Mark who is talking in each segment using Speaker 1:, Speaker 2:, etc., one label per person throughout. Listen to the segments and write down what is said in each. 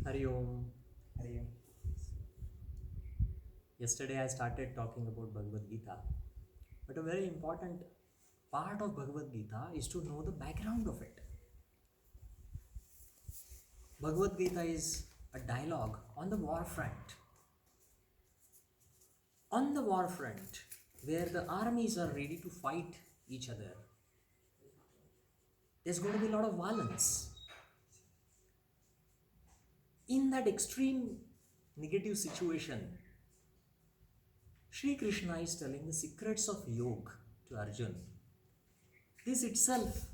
Speaker 1: Hari Om.
Speaker 2: Hari Om.
Speaker 1: Yesterday I started talking about Bhagavad Gita, but a very important part of Bhagavad Gita is to know the background of it. Bhagavad Gita is a dialogue on the war front. On the war front, where the armies are ready to fight each other, there's going to be a lot of violence. In that extreme negative situation, Sri Krishna is telling the secrets of yoga to Arjun. This itself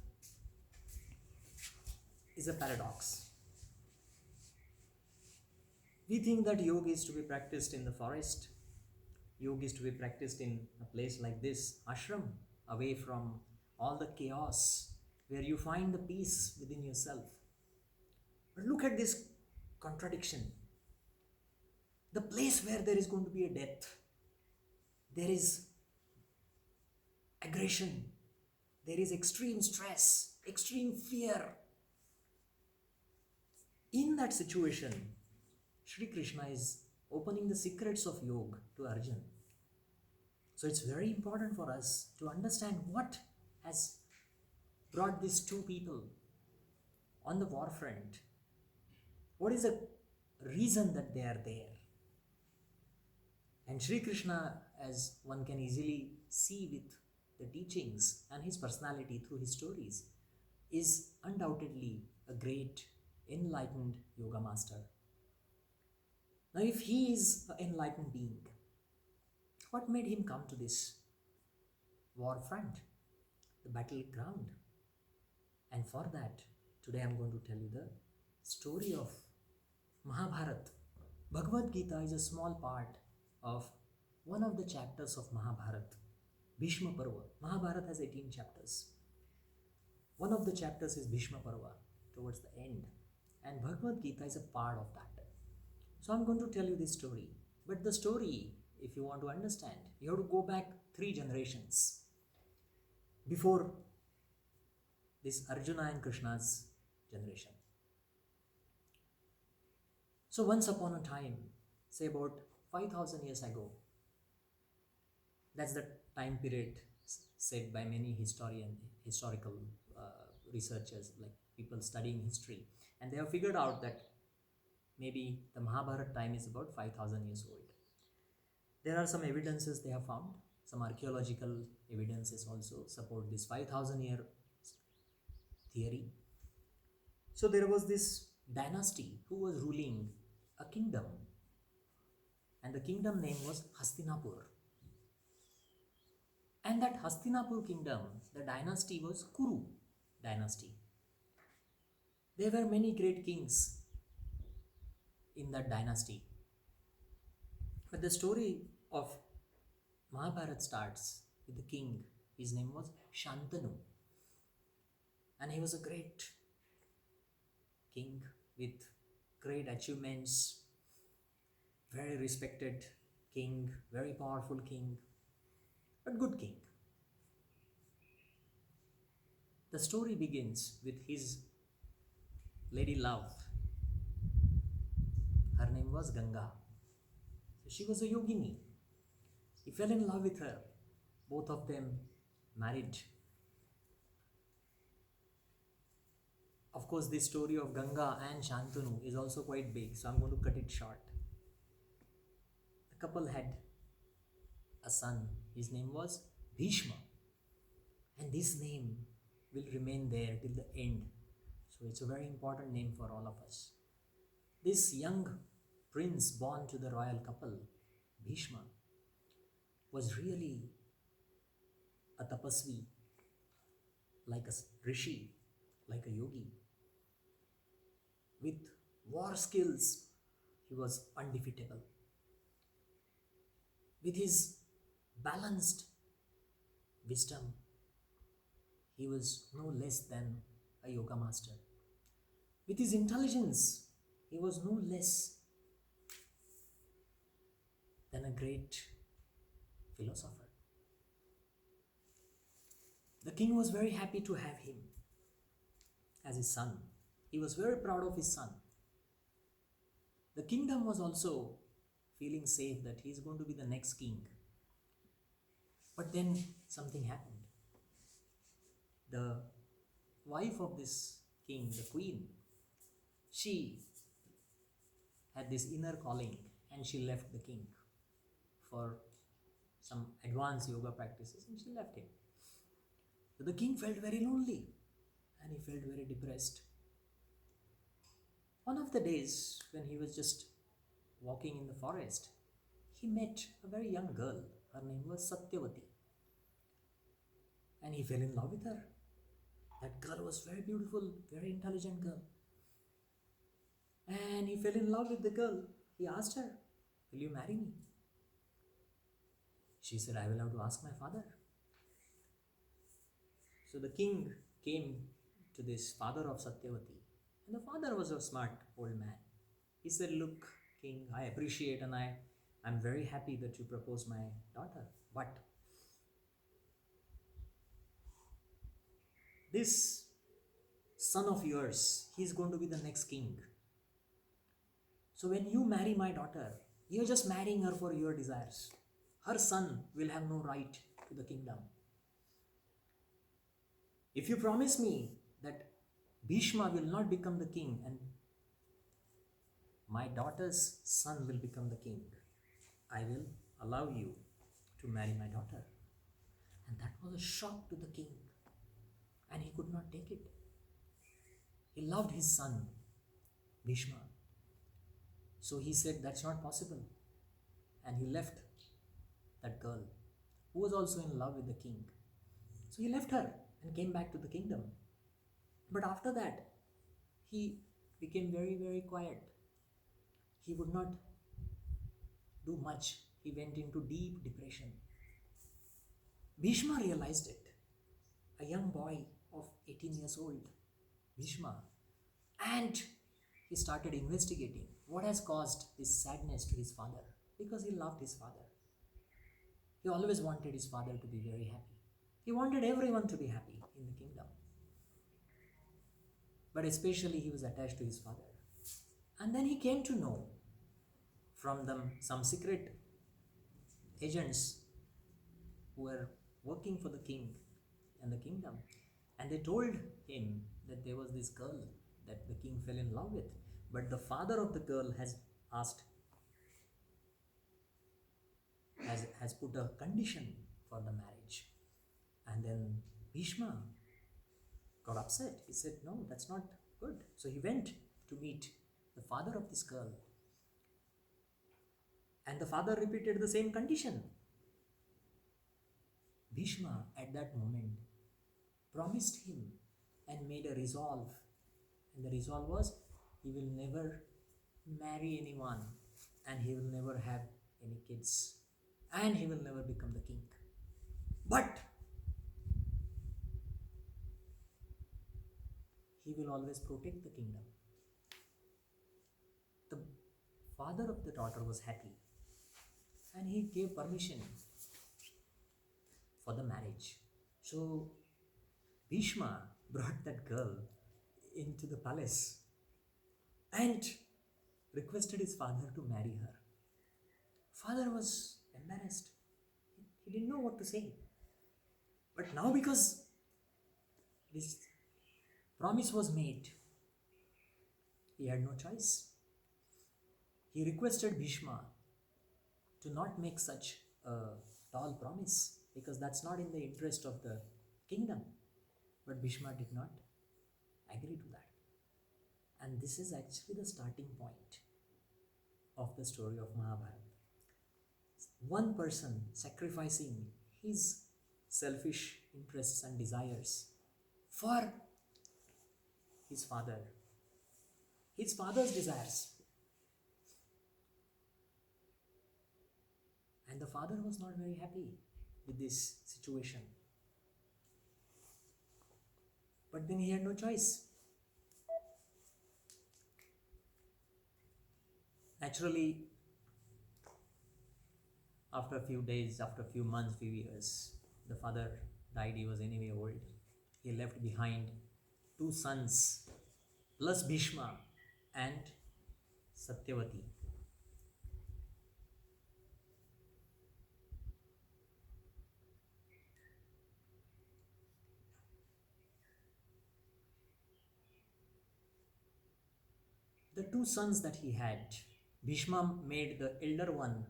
Speaker 1: is a paradox. We think that yoga is to be practiced in the forest. Yoga is to be practiced in a place like this, ashram, away from all the chaos, where you find the peace within yourself. But look at this contradiction. The place where there is going to be a death, there is aggression, there is extreme stress, extreme fear. In that situation, Sri Krishna is opening the secrets of yoga to Arjun. So it's very important for us to understand what has brought these two people on the war front. What is the reason that they are there? And Sri Krishna, as one can easily see with the teachings and his personality through his stories, is undoubtedly a great enlightened yoga master. Now, if he is an enlightened being, what made him come to this war front, the battleground? And for that, today I'm going to tell you the story of Mahabharata. Bhagavad Gita is a small part of one of the chapters of Mahabharata, Bhishma Parva. Mahabharata has 18 chapters. One of the chapters is Bhishma Parva, towards the end. And Bhagavad Gita is a part of that. So I'm going to tell you this story. But the story, if you want to understand, you have to go back 3 generations before this Arjuna and Krishna's generation. So once upon a time, say about 5,000 years ago, that's the time period said by many historical researchers, like people studying history, and they have figured out that maybe the Mahabharata time is about 5,000 years old. There are some evidences they have found, some archaeological evidences also support this 5,000 year theory. So there was this dynasty who was ruling a kingdom, and the kingdom name was Hastinapur. And that Hastinapur kingdom, the dynasty was Kuru dynasty. There were many great kings in that dynasty. But the story of Mahabharata starts with the king. His name was Shantanu. And he was a great king with great achievements, very respected king, very powerful king, but good king. The story begins with his lady love. Her name was Ganga. So she was a yogini. He fell in love with her. Both of them married. Of course, this story of Ganga and Shantanu is also quite big, so I'm going to cut it short. The couple had a son. His name was Bhishma. And this name will remain there till the end. So it's a very important name for all of us. This young prince born to the royal couple, Bhishma, was really a tapasvi, like a rishi, like a yogi. With war skills, he was undefeatable. With his balanced wisdom, he was no less than a yoga master. With his intelligence, he was no less than a great philosopher. The king was very happy to have him as his son. He was very proud of his son. The kingdom was also feeling safe that he is going to be the next king. But then something happened. The wife of this king, the queen, she had this inner calling and she left the king for some advanced yoga practices and she left him. So the king felt very lonely and he felt very depressed. One of the days when he was just walking in the forest, he met a very young girl. Her name was Satyavati. And he fell in love with her. That girl was very beautiful, very intelligent girl. And he fell in love with the girl. He asked her, "Will you marry me?" She said, "I will have to ask my father." So the king came to this father of Satyavati. And the father was a smart old man. He said, "Look, king, I appreciate and I'm very happy that you proposed my daughter. But this son of yours, he's going to be the next king. So when you marry my daughter, you're just marrying her for your desires. Her son will have no right to the kingdom. If you promise me that Bhishma will not become the king and my daughter's son will become the king, I will allow you to marry my daughter." And that was a shock to the king. And he could not take it. He loved his son, Bhishma. So he said, "That's not possible." And he left that girl, who was also in love with the king. So he left her and came back to the kingdom. But after that, he became very, very quiet. He would not do much. He went into deep depression. Bhishma realized it. A young boy of 18 years old, Bhishma. And he started investigating what has caused this sadness to his father, because he loved his father. He always wanted his father to be very happy. He wanted everyone to be happy in the kingdom. But especially he was attached to his father. And then he came to know from them some secret agents who were working for the king and the kingdom. And they told him that there was this girl that the king fell in love with. But the father of the girl has put a condition for the marriage. And then Bhishma got upset. He said, "No, that's not good." So he went to meet the father of this girl. And the father repeated the same condition. Bhishma at that moment promised him and made a resolve. And the resolve was, he will never marry anyone and he will never have any kids and he will never become the king. But he will always protect the kingdom. The father of the daughter was happy and he gave permission for the marriage. So Bhishma brought that girl into the palace and requested his father to marry her. Father was embarrassed. He didn't know what to say. But now, because this promise was made, he had no choice. He requested Bhishma to not make such a tall promise, because that's not in the interest of the kingdom. But Bhishma did not agree to that. And this is actually the starting point of the story of Mahabharata. One person sacrificing his selfish interests and desires for his father's desires. And the father was not very happy with this situation. But then he had no choice. Naturally, after a few days, after a few months, few years, the father died. He was anyway old. He left behind 2 sons plus Bhishma and Satyavati. The two sons that he had, Bhishma made the elder one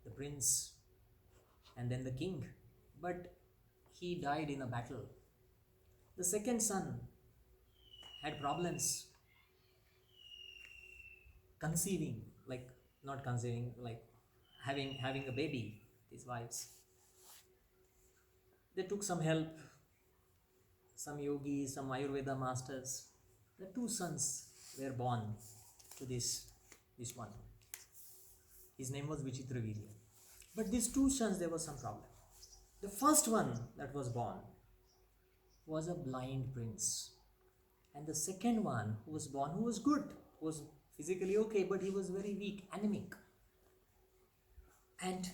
Speaker 1: the prince and then the king, but he died in a battle. The second son had problems conceiving, like not conceiving, like having a baby. His wives. They took some help, some yogis, some Ayurveda masters. The two sons were born to this one. His name was Vichitravirya. But these two sons, there was some problem. The first one that was born was a blind prince. And the second one who was born, who was good, was physically okay, but he was very weak, anemic. And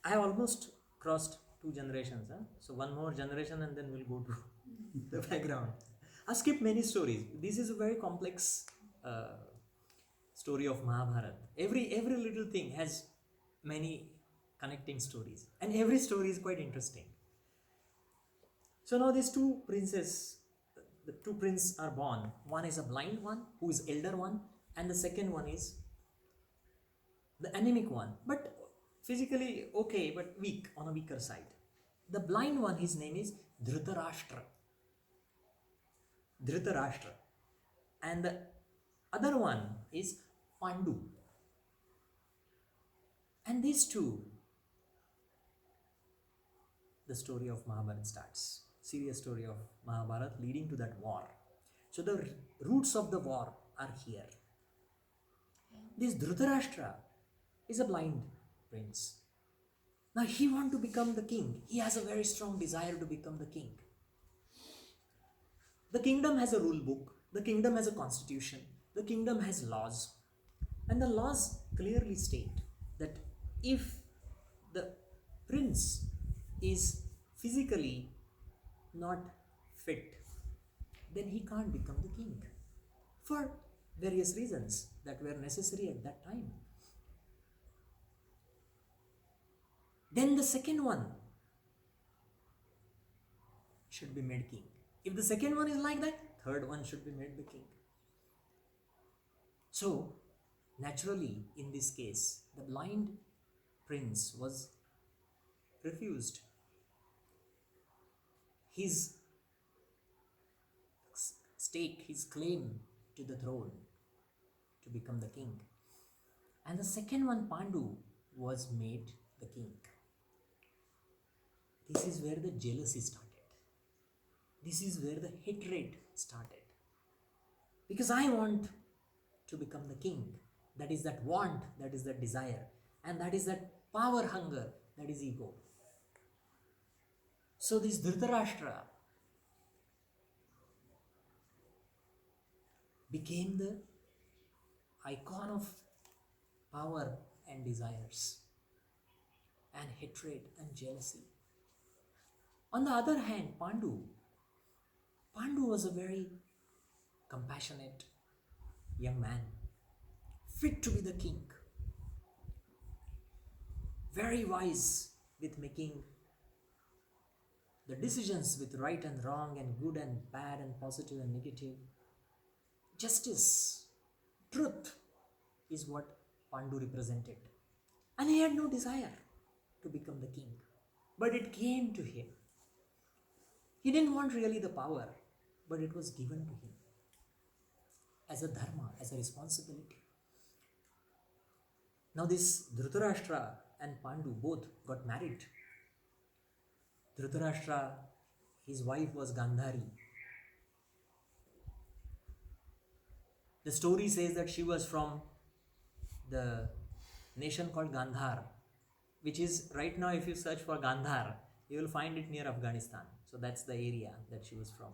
Speaker 1: I almost crossed two generations. So one more generation and then we'll go to the background. I skipped many stories. This is a very complex story of Mahabharata. Every little thing has many connecting stories. And every story is quite interesting. So now these two princes, the two princes are born. One is a blind one, who is elder one, and the second one is the anemic one, but physically okay, but weak, on a weaker side. The blind one, his name is Dhritarashtra. Dhritarashtra. And the other one is Pandu. And these two, the story of Mahabharata starts. Serious story of Mahabharata leading to that war. So the roots of the war are here. This Dhritarashtra is a blind prince. Now he wants to become the king. He has a very strong desire to become the king. The kingdom has a rule book. The kingdom has a constitution. The kingdom has laws. And the laws clearly state that if the prince is physically not fit, then he can't become the king. For various reasons that were necessary at that time. Then the second one should be made king. If the second one is like that, third one should be made the king. So, naturally, in this case, the blind prince was refused. His stake, his claim to the throne to become the king. And the second one, Pandu, was made the king. This is where the jealousy started. This is where the hatred started. Because I want to become the king. That is that want, that is that desire. And that is that power hunger, that is ego. So this Dhritarashtra became the icon of power and desires and hatred and jealousy. On the other hand, Pandu was a very compassionate young man, fit to be the king, very wise with making the decisions with right and wrong and good and bad and positive and negative. Justice, truth is what Pandu represented. And he had no desire to become the king. But it came to him. He didn't want really the power, but it was given to him as a dharma, as a responsibility. Now this Dhritarashtra and Pandu both got married. Dhritarashtra, his wife was Gandhari. The story says that she was from the nation called Gandhar, which is right now, if you search for Gandhar, you will find it near Afghanistan. So that's the area that she was from.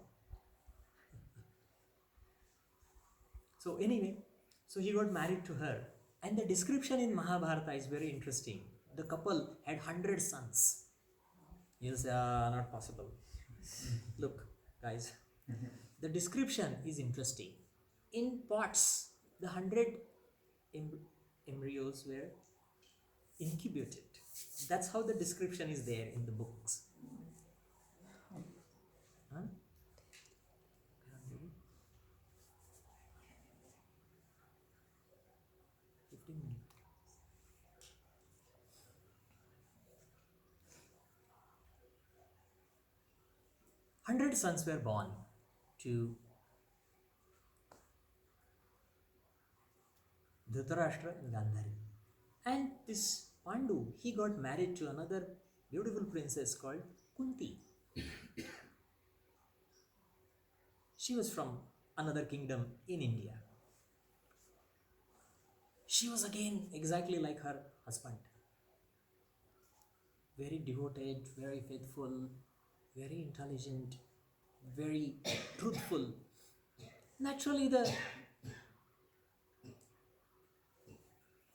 Speaker 1: So anyway, so he got married to her. And the description in Mahabharata is very interesting. The couple had 100 sons. You'll say, not possible. Look, guys, the description is interesting. In parts, the 100 embryos were incubated. That's how the description is there in the books. Huh? 15 minutes. 100 sons were born to Dhritarashtra and Gandhar. And this Pandu, he got married to another beautiful princess called Kunti. She was from another kingdom in India. She was again exactly like her husband. Very devoted, very faithful, very intelligent, very truthful. Naturally, the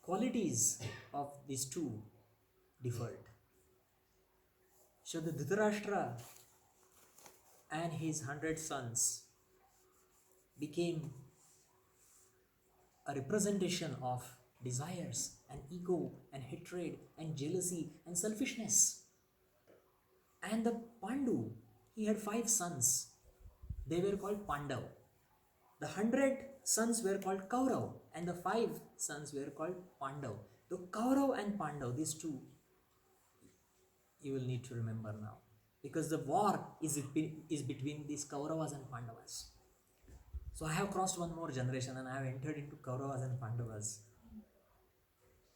Speaker 1: qualities of these two differed. So the Dhritarashtra and his 100 sons became a representation of desires and ego and hatred and jealousy and selfishness. And the Pandu, he had 5 sons. They were called Pandav. The 100 sons were called Kaurav and the 5 sons were called Pandav. The Kaurav and Pandav, these two, you will need to remember now. Because the war is between these Kauravas and Pandavas. So I have crossed one more generation and I have entered into Kauravas and Pandavas.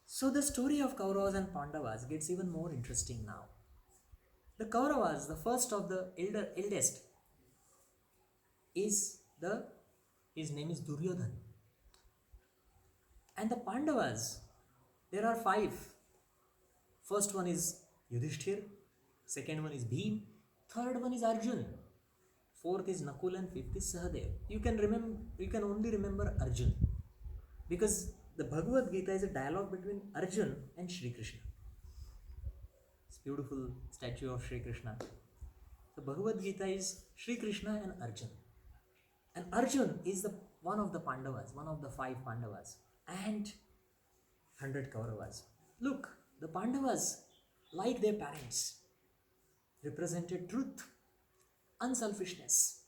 Speaker 1: So the story of Kauravas and Pandavas gets even more interesting now. The Kauravas, the first of the eldest, his name is Duryodhan. And the Pandavas, there are 5. First one is Yudhishthir, second one is Bhim, third one is Arjun, fourth is Nakul, and fifth is Sahadev. You can only remember Arjun because the Bhagavad Gita is a dialogue between Arjun and Shri Krishna. It's a beautiful statue of Shri Krishna. The Bhagavad Gita is Shri Krishna and Arjun. And Arjun is one of the Pandavas, one of the 5 Pandavas, and 100 Kauravas. Look, the Pandavas, like their parents, represented truth, unselfishness,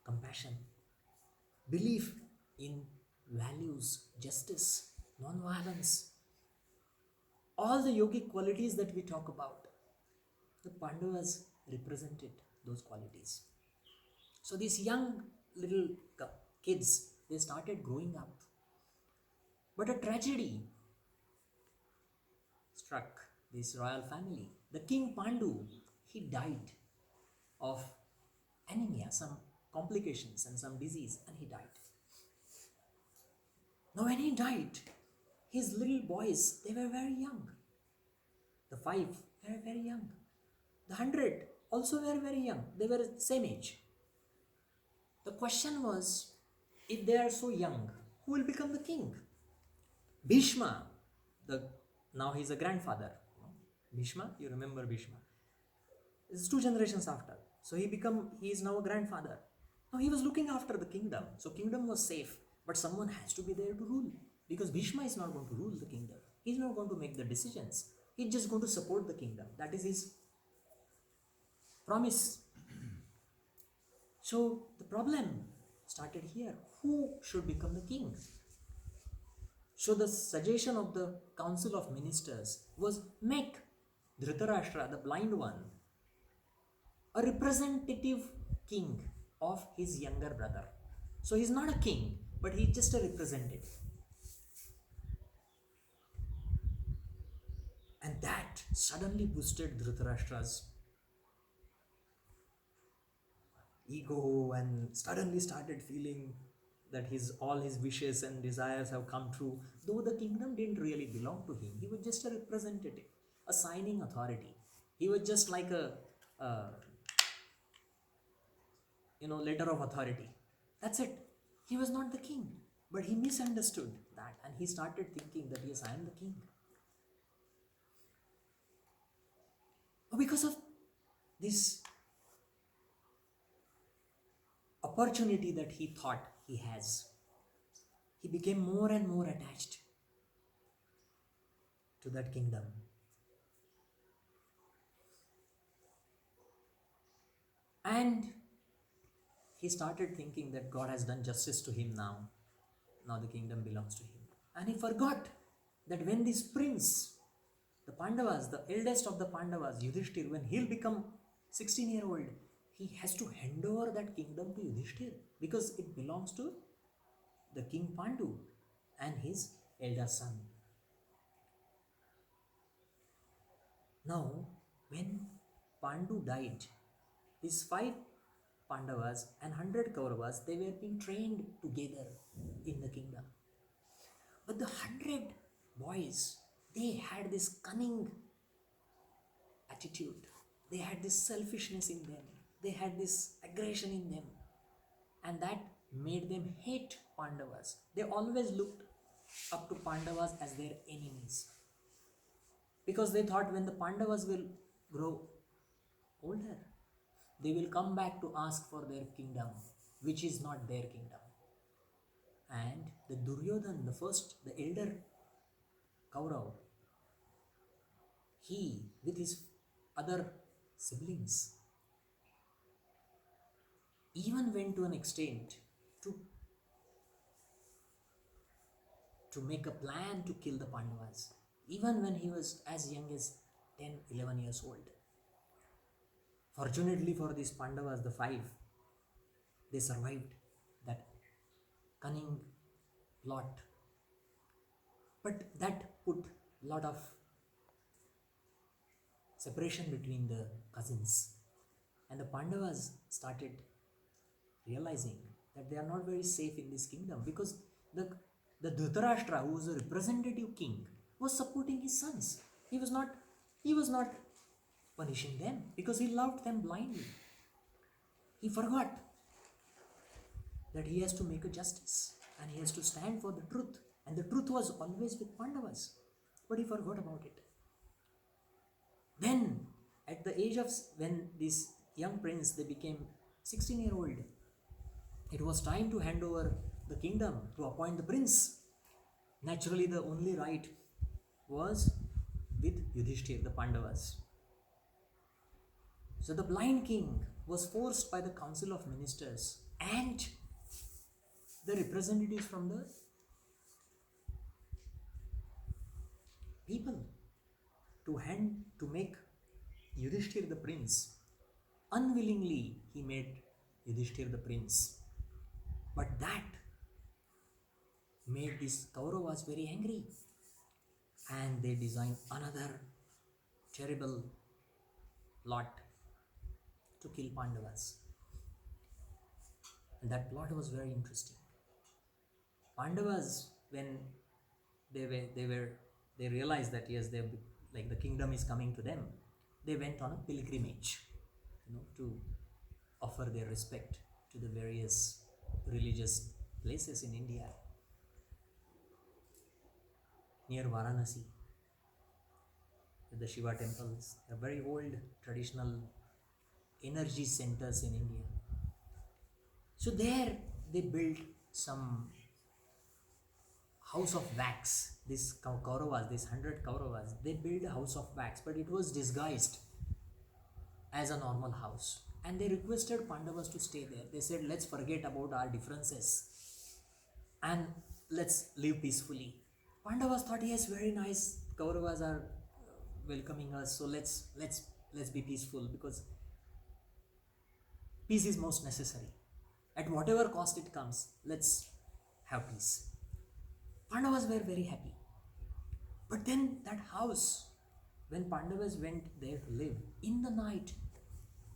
Speaker 1: compassion, belief in values, justice, non-violence, all the yogic qualities that we talk about. The Pandavas represented those qualities. So these young little kids, they started growing up. But a tragedy struck this royal family. The king Pandu, he died of anemia, some complications and some disease, and he died. Now when he died, his little boys, they were very young. The 5 were very young. The 100 also were very young. They were same age. The question was, if they are so young, who will become the king? Bhishma, now he is a grandfather. Bhishma, you remember Bhishma. It's 2 generations after. So he is now a grandfather. Now he was looking after the kingdom. So kingdom was safe, but someone has to be there to rule. Because Bhishma is not going to rule the kingdom. He's not going to make the decisions. He's just going to support the kingdom. That is his promise. So the problem started here. Who should become the king? So the suggestion of the council of ministers was make Dhritarashtra, the blind one, a representative king of his younger brother. So he's not a king, but he's just a representative. And that suddenly boosted Dhritarashtra's ego and suddenly started feeling that all his wishes and desires have come true, though the kingdom didn't really belong to him. He was just a representative, a signing authority. He was just like a letter of authority. That's it. He was not the king, but he misunderstood that and he started thinking that yes, I am the king. Because of this opportunity that he thought he has, he became more and more attached to that kingdom. And he started thinking that God has done justice to him now. Now the kingdom belongs to him. And he forgot that when this prince, the Pandavas, the eldest of the Pandavas, Yudhishthir, when he'll become 16-year-old, he has to hand over that kingdom to Yudhishthir because it belongs to the king Pandu and his elder son. Now, when Pandu died, these 5 Pandavas and 100 Kauravas, they were being trained together in the kingdom. But the 100 boys, they had this cunning attitude. They had this selfishness in them. They had this aggression in them. And that made them hate Pandavas. They always looked up to Pandavas as their enemies. Because they thought when the Pandavas will grow older, they will come back to ask for their kingdom, which is not their kingdom. And the Duryodhan, the elder Kaurav, he, with his other siblings, even went to an extent to make a plan to kill the Pandavas, even when he was as young as 10, 11 years old. Fortunately for these Pandavas, the 5, they survived that cunning plot. But that put a lot of separation between the cousins. And the Pandavas started realizing that they are not very safe in this kingdom because the Dhritarashtra, who was a representative king, was supporting his sons. He was not punishing them because he loved them blindly. He forgot that he has to make a justice and he has to stand for the truth. And the truth was always with Pandavas. But he forgot about it. Then, at the age of, when this young prince, they became 16-year-old, it was time to hand over the kingdom, to appoint the prince. Naturally, the only right was with Yudhishthir, the Pandavas. So the blind king was forced by the council of ministers and the representatives from the people to make Yudhishthir the prince. Unwillingly, he made Yudhishthir the prince. But that made these Kauravas very angry. And they designed another terrible plot to kill Pandavas. And that plot was very interesting. Pandavas, when they realized that yes, like the kingdom is coming to them, they went on a pilgrimage, to offer their respect to the various religious places in India. Near Varanasi, the Shiva temples, the very old traditional energy centers in India. So there they built some house of wax. These Kauravas, these 100 Kauravas, they built a house of wax, but it was disguised as a normal house. And they requested Pandavas to stay there. They said, let's forget about our differences and let's live peacefully. Pandavas thought, yes, very nice, Kauravas are welcoming us, so let's be peaceful because peace is most necessary. At whatever cost it comes, let's have peace. Pandavas were very happy. But then that house, when Pandavas went there to live, in the night,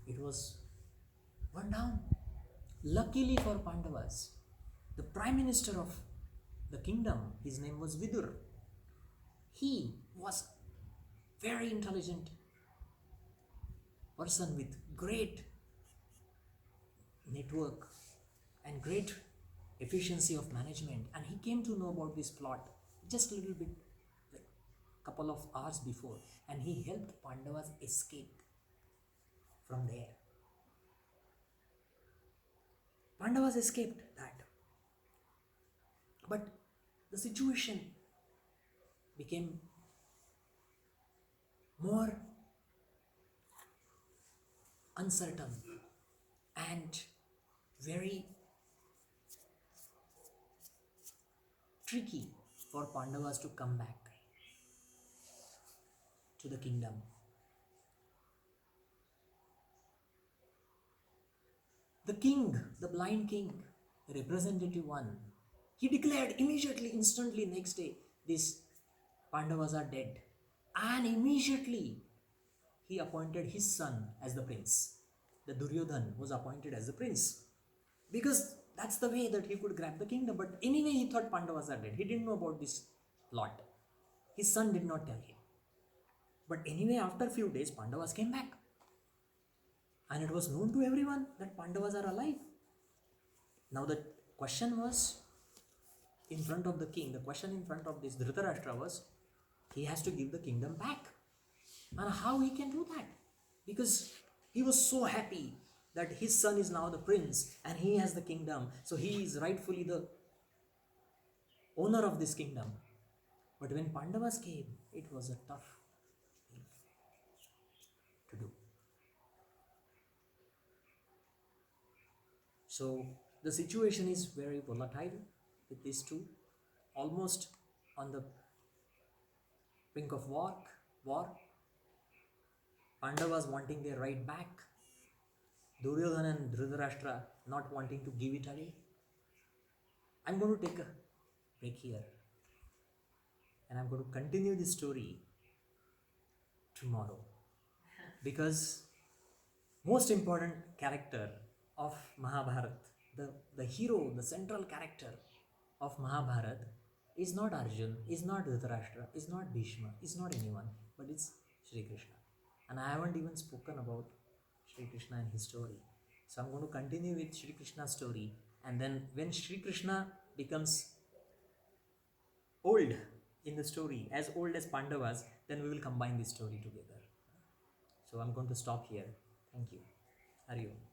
Speaker 1: it was burned down. Luckily for Pandavas, the prime minister of the kingdom, his name was Vidur. He was very intelligent person with great network and great efficiency of management, and he came to know about this plot just a little bit, like a couple of hours before, and he helped Pandavas escape from there. Pandavas escaped that, but the situation became more uncertain and very tricky for Pandavas to come back to the kingdom. The king, the blind king, representative one, he declared immediately, instantly, next day, these Pandavas are dead. And immediately he appointed his son as the prince. The Duryodhan was appointed as the prince. Because that's the way that he could grab the kingdom. But anyway, he thought Pandavas are dead. He didn't know about this plot. His son did not tell him. But anyway, after a few days, Pandavas came back. And it was known to everyone that Pandavas are alive. Now the question was in front of the king, the question in front of this Dhritarashtra was, he has to give the kingdom back. And how he can do that? Because he was so happy that his son is now the prince and he has the kingdom. So he is rightfully the owner of this kingdom. But when Pandavas came, it was a tough thing to do. So the situation is very volatile with these two, almost on the brink of war. Pandavas wanting their right back, Duryodhana and Dhritarashtra not wanting to give it away. I'm going to take a break here and I'm going to continue this story tomorrow, because most important character of Mahabharat, the hero, the central character of Mahabharat is not Arjun, is not Dhritarashtra, is not Bhishma, is not anyone, but it's Shri Krishna. And I haven't even spoken about Shri Krishna and his story. So I'm going to continue with Shri Krishna's story, and then when Shri Krishna becomes old in the story, as old as Pandavas, then we will combine this story together. So I'm going to stop here. Thank you. Hari Om.